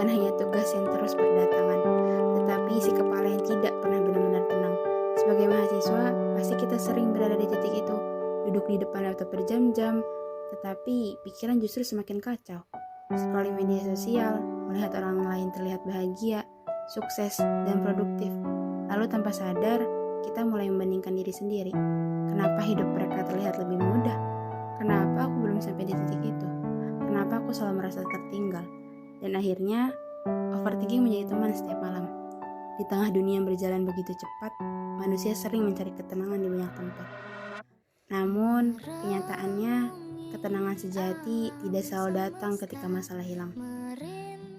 bukan hanya tugas yang terus berdatangan, tetapi isi kepala yang tidak pernah benar-benar tenang. Sebagai mahasiswa, pasti kita sering berada di titik itu, duduk di depan laptop berjam-jam, tetapi pikiran justru semakin kacau. Scrolling media sosial, melihat orang lain terlihat bahagia, sukses, dan produktif. Lalu tanpa sadar, kita mulai membandingkan diri sendiri. Kenapa hidup mereka terlihat lebih mudah? Kenapa aku belum sampai di titik itu? Kenapa aku selalu merasa tertinggal? Dan akhirnya, overthinking menjadi teman setiap malam. Di tengah dunia yang berjalan begitu cepat, manusia sering mencari ketenangan di banyak tempat. Namun, kenyataannya, ketenangan sejati tidak selalu datang ketika masalah hilang.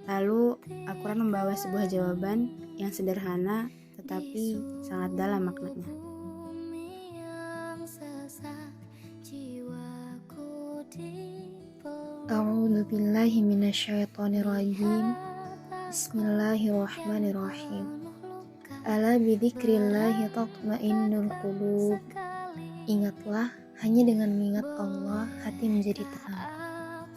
Lalu, Al-Quran membawa sebuah jawaban yang sederhana tetapi sangat dalam maknanya. A'udzu billahi minasyaitonir rajim. Bismillahirrahmanirrahim. Ala bidzikrillahi tatma'innul qulub. Ingatlah, hanya dengan mengingat Allah hati menjadi tenang.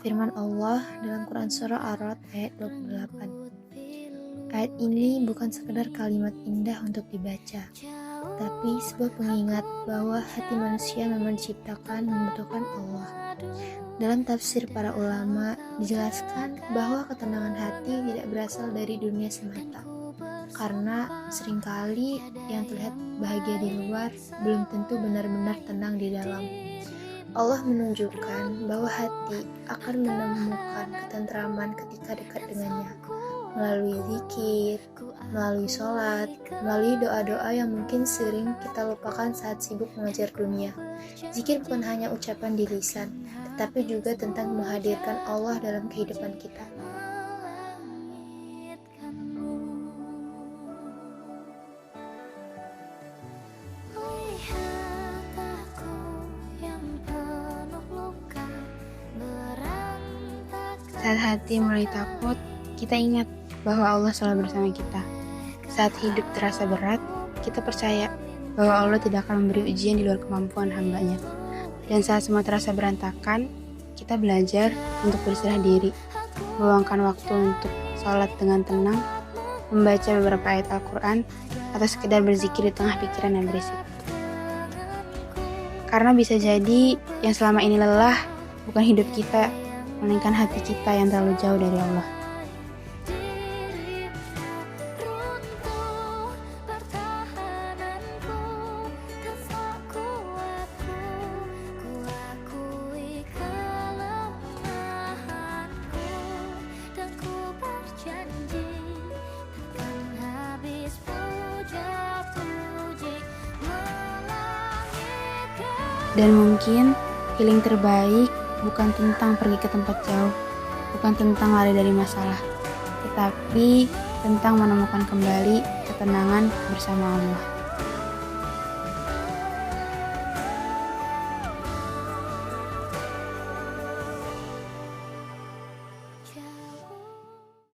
Firman Allah dalam Quran surah Ar-Ra'd ayat 28. Ayat ini bukan sekedar kalimat indah untuk dibaca, tapi sebuah pengingat bahwa hati manusia memang diciptakan membutuhkan Allah. Dalam tafsir para ulama dijelaskan bahwa ketenangan hati tidak berasal dari dunia semata, karena seringkali yang terlihat bahagia di luar belum tentu benar-benar tenang di dalam. Allah menunjukkan bahwa hati akan menemukan ketentraman ketika dekat dengannya, melalui zikir, melalui sholat, melalui doa-doa yang mungkin sering kita lupakan saat sibuk mengejar dunia. Zikir bukan hanya ucapan di lisan, tetapi juga tentang menghadirkan Allah dalam kehidupan kita. Saat hati mulai takut, kita ingat bahwa Allah selalu bersama kita. Saat hidup terasa berat, kita percaya bahwa Allah tidak akan memberi ujian di luar kemampuan hamba-Nya. Dan saat semua terasa berantakan, kita belajar untuk berserah diri, meluangkan waktu untuk sholat dengan tenang, membaca beberapa ayat Al-Quran, atau sekedar berzikir di tengah pikiran yang berisik. Karena bisa jadi yang selama ini lelah bukan hidup kita, melainkan hati kita yang terlalu jauh dari Allah. Dan mungkin healing terbaik bukan tentang pergi ke tempat jauh, bukan tentang lari dari masalah, tetapi tentang menemukan kembali ketenangan bersama Allah.